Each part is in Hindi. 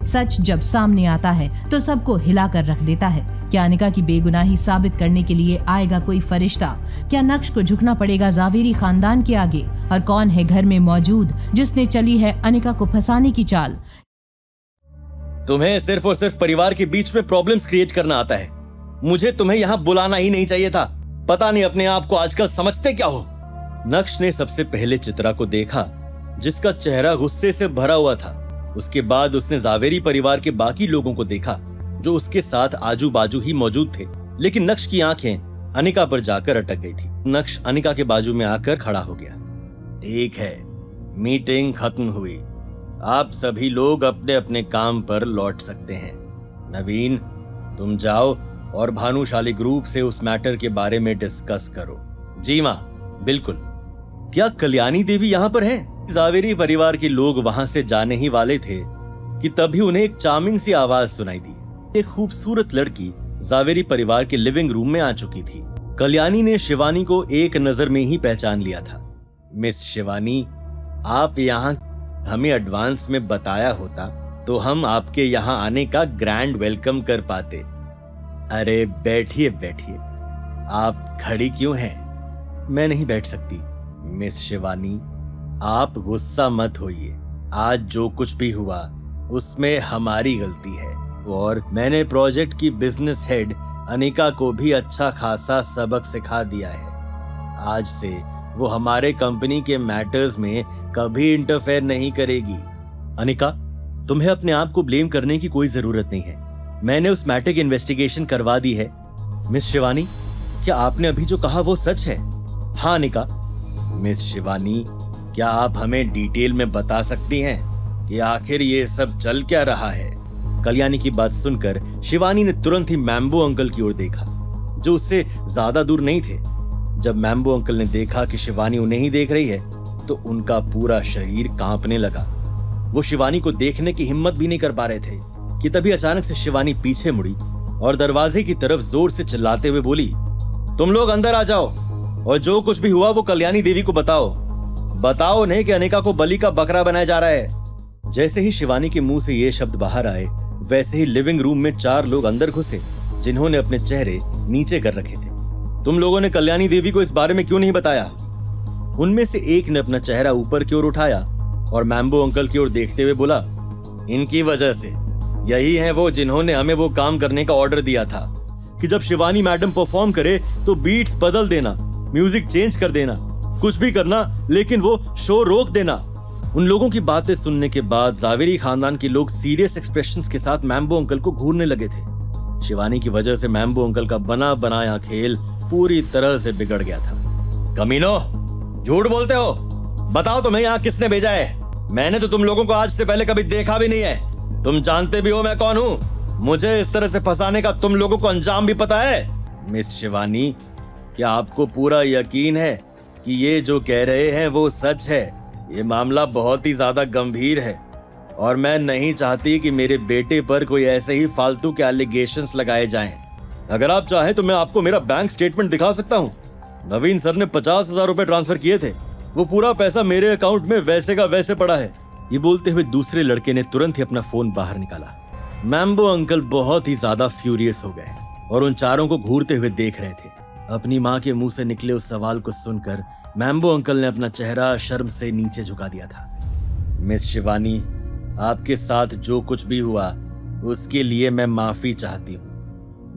सच जब सामने आता है तो सबको हिलाकर रख देता है। क्या अनिका की बेगुनाही साबित करने के लिए आएगा कोई फरिश्ता? क्या नक्श को झुकना पड़ेगा जावेरी खानदान के आगे? और कौन है घर में मौजूद जिसने चली है अनिका को फंसाने की चाल? तुम्हें सिर्फ और सिर्फ परिवार के बीच में प्रॉब्लम्स क्रिएट करना आता है। मुझे तुम्हें यहाँ बुलाना ही नहीं चाहिए था। पता नहीं अपने आप को आजकल समझते क्या हो। नक्श ने सबसे पहले चित्रा को देखा, जिसका चेहरा गुस्से से भरा हुआ था। उसके बाद उसने जावेरी परिवार के बाकी लोगों को देखा जो उसके साथ आजू बाजू ही मौजूद थे, लेकिन नक्श की आंखें अनिका पर जाकर अटक गई थी। नक्श अनिका के बाजू में आकर खड़ा हो गया। ठीक है, मीटिंग खत्म हुई। आप सभी लोग अपने अपने काम पर लौट सकते हैं। नवीन, तुम जाओ और भानुशाली ग्रुप से उस मैटर के बारे में डिस्कस करो। जी मां, बिल्कुल। क्या कल्याणी देवी यहाँ पर है? जावेरी परिवार के लोग वहां से जाने ही वाले थे कि तभी उन्हें एक चार्मिंग सी आवाज सुनाई दी। एक खूबसूरत लड़की जावेरी परिवार के लिविंग रूम में आ चुकी थी। कल्याणी ने शिवानी को एक नजर में ही पहचान लिया था। मिस शिवानी, आप यहाँ हमें एडवांस में बताया होता तो हम आपके यहाँ आने का ग्रैंड वेलकम कर पाते। अरे बैठिए बैठिए, आप खड़ी क्यों हैं? मैं नहीं बैठ सकती। मिस शिवानी, आप गुस्सा मत होइए। आज जो कुछ भी हुआ उसमें हमारी गलती है और मैंने प्रोजेक्ट की बिजनेस हेड अनिका को भी अच्छा खासा सबक सिखा दिया है। आज से वो हमारे कंपनी के मैटर्स में कभी इंटरफेयर नहीं करेगी। अनिका, तुम्हें अपने आप को ब्लेम करने की कोई जरूरत नहीं है। मैंने उस मैटर की इन्वेस्टिगेशन करवा दी है। मिस शिवानी, क्या आपने अभी जो कहा वो सच है? हाँ अनिका। मिस शिवानी, क्या आप हमें डिटेल में बता सकती हैं कि आखिर ये सब चल क्या रहा है? कल्याणी की बात सुनकर शिवानी ने तुरंत ही मैम्बो अंकल की ओर देखा, जो उससे ज्यादा दूर नहीं थे। जब मैम्बो अंकल ने देखा कि शिवानी उन्हें ही देख रही है तो उनका पूरा शरीर कांपने लगा। वो शिवानी को देखने की हिम्मत भी नहीं कर पा रहे थे कि तभी अचानक से शिवानी पीछे मुड़ी और दरवाजे की तरफ जोर से चिल्लाते हुए बोली, तुम लोग अंदर आ जाओ और जो कुछ भी हुआ वो कल्याणी देवी को बताओ उन्हें कि अनिका को बलि का बकरा बनाया जा रहा है। जैसे ही शिवानी के मुंह से ये शब्द बाहर आए, वैसे ही लिविंग रूम में 4 लोग अंदर घुसे, जिन्होंने अपने चेहरे नीचे कर रखे थे। तुम लोगों ने कल्याणी देवी को इस बारे में क्यों नहीं बताया? उनमें से एक ने अपना चेहरा ऊपर की ओर उठाया और मैम्बो अंकल की ओर देखते हुए बोला, इनकी वजह से। यही है वो जिन्होंने हमें वो काम करने का ऑर्डर दिया था कि जब शिवानी मैडम परफॉर्म करे तो बीट्स बदल देना, म्यूजिक चेंज कर देना, कुछ भी करना, लेकिन वो शो रोक देना। उन लोगों की बातें सुनने के बाद जावेरी खानदान के लोग सीरियस एक्सप्रेशंस के साथ मैम्बो अंकल को घूरने लगे थे। शिवानी की वजह से मैम्बो अंकल का बना बनाया खेल पूरी तरह से बिगड़ गया था। कमीनो, झूठ बोलते हो। बताओ तुम्हें यहाँ किसने भेजा है? मैंने तो तुम लोगों को आज से पहले कभी देखा भी नहीं है। तुम जानते भी हो मैं कौन हूँ। मुझे इस तरह से फंसाने का तुम लोगों को अंजाम भी पता है। मिस शिवानी, क्या आपको पूरा यकीन है कि ये जो कह रहे हैं वो सच है? ये मामला बहुत ही ज्यादा गंभीर है और मैं नहीं चाहती कि मेरे बेटे पर कोई ऐसे ही फालतू के एलिगेशंस लगाए जाएं। अगर आप चाहें तो मैं आपको मेरा बैंक स्टेटमेंट दिखा सकता हूँ। नवीन सर ने 50,000 रुपए ट्रांसफर किए थे। वो पूरा पैसा मेरे अकाउंट में वैसे का वैसे पड़ा है। ये बोलते हुए दूसरे लड़के ने तुरंत ही अपना फोन बाहर निकाला। मैम्बो अंकल बहुत ही ज्यादा फ्यूरियस हो गए और उन चारों को घूरते हुए देख रहे थे। अपनी माँ के मुंह से निकले उस सवाल को सुनकर मैम्बो अंकल ने अपना चेहरा शर्म से नीचे झुका दिया था। मिस शिवानी, आपके साथ जो कुछ भी हुआ उसके लिए मैं माफी चाहती हूँ।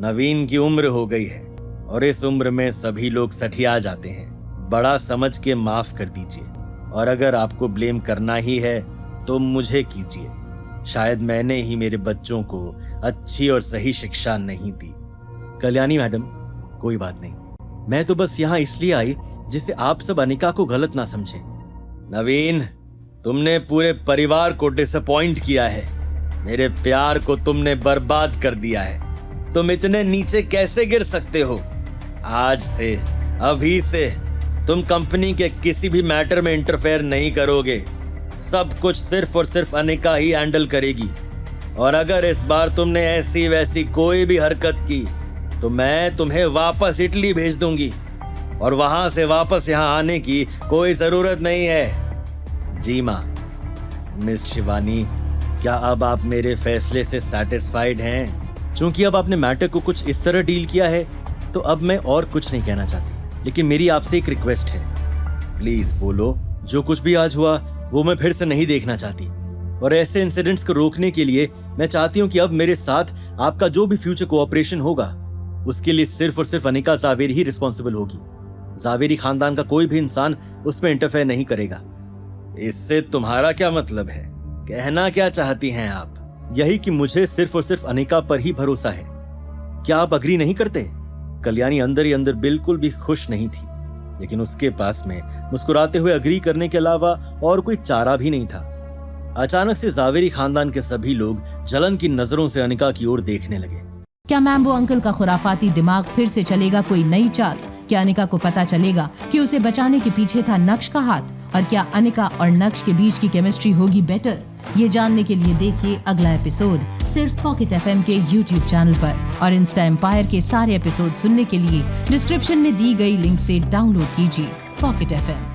नवीन की उम्र हो गई है और इस उम्र में सभी लोग सठिया जाते हैं। बड़ा समझ के माफ कर दीजिए और अगर आपको ब्लेम करना ही है तो मुझे कीजिए। शायद मैंने ही मेरे बच्चों को अच्छी और सही शिक्षा नहीं दी। कल्याणी मैडम, कोई बात नहीं। मैं तो बस यहाँ इसलिए आई जिससे आप सब अनिका को गलत ना समझें। नवीन, तुमने पूरे परिवार को डिसअपॉइंट किया है। मेरे प्यार को तुमने बर्बाद कर दिया है। तुम इतने नीचे कैसे गिर सकते हो? आज से, अभी से तुम कंपनी के किसी भी मैटर में इंटरफेयर नहीं करोगे। सब कुछ सिर्फ और सिर्फ अनिका ही हैंडल करेगी और अगर इस बार तुमने ऐसी वैसी कोई भी हरकत की तो मैं तुम्हें वापस इटली भेज दूंगी और वहां से वापस यहाँ आने की कोई जरूरत नहीं है। जी माँ। मिस शिवानी, क्या अब आप मेरे फैसले से सैटिस्फाइड हैं? क्योंकि अब आपने मैटर को कुछ इस तरह डील किया है तो अब मैं और कुछ नहीं कहना चाहती, लेकिन मेरी आपसे एक रिक्वेस्ट है, प्लीज बोलो। जो कुछ भी आज हुआ वो मैं फिर से नहीं देखना चाहती, और ऐसे इंसिडेंट्स को रोकने के लिए मैं चाहती हूँ कि अब मेरे साथ आपका जो भी फ्यूचर कोऑपरेशन होगा उसके लिए सिर्फ और सिर्फ अनिका जावेरी ही रिस्पॉन्सिबल होगी। जावेरी खानदान का कोई भी इंसान उसमें इंटरफेयर नहीं करेगा। इससे तुम्हारा क्या मतलब है? कहना क्या चाहती हैं आप? यही कि मुझे सिर्फ और सिर्फ अनिका पर ही भरोसा है। क्या आप अग्री नहीं करते? कल्याणी अंदर ही अंदर बिल्कुल भी खुश नहीं थी, लेकिन उसके पास में मुस्कुराते हुए अग्री करने के अलावा और कोई चारा भी नहीं था। अचानक से जावेरी खानदान के सभी लोग जलन की नजरों से अनिका की ओर देखने लगे। क्या मैम्बो अंकल का खुराफाती दिमाग फिर से चलेगा कोई नई चाल? क्या अनिका को पता चलेगा कि उसे बचाने के पीछे था नक्श का हाथ? और क्या अनिका और नक्श के बीच की केमिस्ट्री होगी बेटर? ये जानने के लिए देखिए अगला एपिसोड सिर्फ पॉकेट FM के YouTube चैनल पर, और इंस्टा एम्पायर के सारे एपिसोड सुनने के लिए डिस्क्रिप्शन में दी गई लिंक से डाउनलोड कीजिए पॉकेट FM।